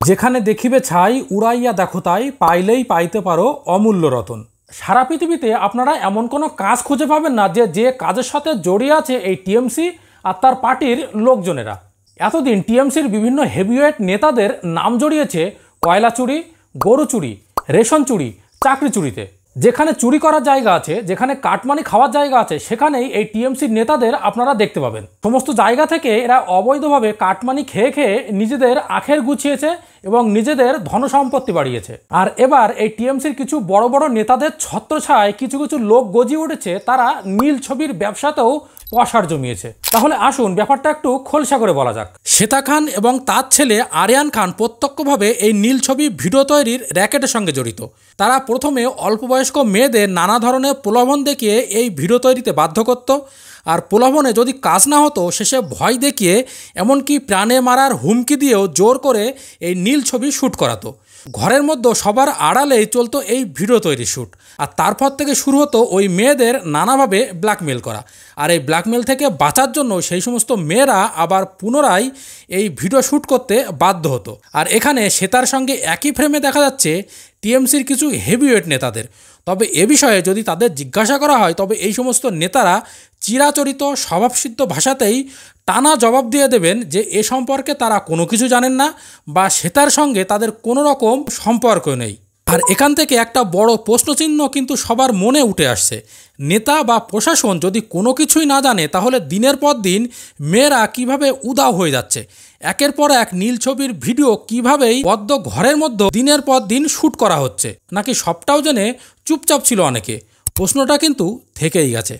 যেখানে দেখিবে ছাই উড়াইয়া দেখো তাই, পাইলেই পাইতে পারো অমূল্য রতন। সারা পৃথিবীতে আপনারা এমন কোনো কাজ খুঁজে পাবেন না যে কাজের সাথে জড়িয়ে আছে এই টিএমসি আর তার পার্টির লোকজনেরা। এতদিন টিএমসির বিভিন্ন হেভিওয়েট নেতাদের নাম জড়িয়েছে কয়লা চুরি, গরু চুরি, রেশন চুরি, চাকরি চুরিতে। যেখানে চুরি করার জায়গা আছে, যেখানে কাটমানি খাওয়ার জায়গা আছে, সেখানেই এই টিএমসির নেতাদের আপনারা দেখতে পাবেন। সমস্ত জায়গা থেকে এরা অবৈধভাবে কাটমানি খেয়ে খেয়ে নিজেদের আখের গুছিয়েছে এবং নিজেদের ধনসম্পত্তি বাড়িয়েছে। আর এবার এই টিএমসির কিছু বড় বড় নেতাদের ছত্রছায়ায় কিছু কিছু লোক গজিয়ে উঠেছে, তারা নীল ছবির ব্যবসাতেও পয়সার জমিয়েছে। তাহলে আসুন ব্যাপারটা একটু খোলসা করে বলা যাক। শ্বেতা খান এবং তার ছেলে আরিয়ান খান প্রত্যক্ষভাবে এই নীল ছবি ভিডিও তৈরির র্যাকেটের সঙ্গে জড়িত। তারা প্রথমে অল্প বয়স্ক মেয়েদের নানা ধরনের প্রলোভন দেখিয়ে এই ভিডিও তৈরিতে বাধ্য করত, আর প্রলোভনে যদি কাজ না হতো শেষে ভয় দেখিয়ে এমনকি প্রাণে মারার হুমকি দিয়েও জোর করে এই নীল ছবি শ্যুট করাতো। ঘরের মধ্যে সবার আড়ালেই চলতো এই ভিডিও তৈরি শ্যুট, আর তারপর থেকে শুরু হতো ওই মেয়েদের নানাভাবে ব্ল্যাকমেল করা। আর এই ব্ল্যাকমেল থেকে বাঁচার জন্য সেই সমস্ত মেয়েরা আবার পুনরায় এই ভিডিও শ্যুট করতে বাধ্য হতো। আর এখানে শ্বেতার সঙ্গে একই ফ্রেমে দেখা যাচ্ছে টিএমসির কিছু হেভিওয়েট নেতাদের। তবে এ বিষয়ে যদি তাদের জিজ্ঞাসা করা হয়, তবে এই সমস্ত নেতারা চিরাচরিত স্বভাবসিদ্ধ ভাষাতেই টানা জবাব দিয়ে দেবেন যে এ সম্পর্কে তারা কোনো কিছু জানেন না বা শ্বেতার সঙ্গে তাদের কোনো রকম সম্পর্ক নেই। আর এখান থেকে একটা বড় প্রশ্নচিহ্ন কিন্তু সবার মনে উঠে আসছে, নেতা বা প্রশাসন যদি কোনো কিছুই না জানে, তাহলে দিনের পর দিন মেয়েরা কিভাবে উধাও হয়ে যাচ্ছে, একের পর এক নীল ছবির ভিডিও কিভাবেই বদ্ধ ঘরের মধ্যে দিনের পর দিন শ্যুট করা হচ্ছে, নাকি সবটাও জেনে চুপচাপ ছিল অনেকে? প্রশ্নটা কিন্তু থেকেই গেছে।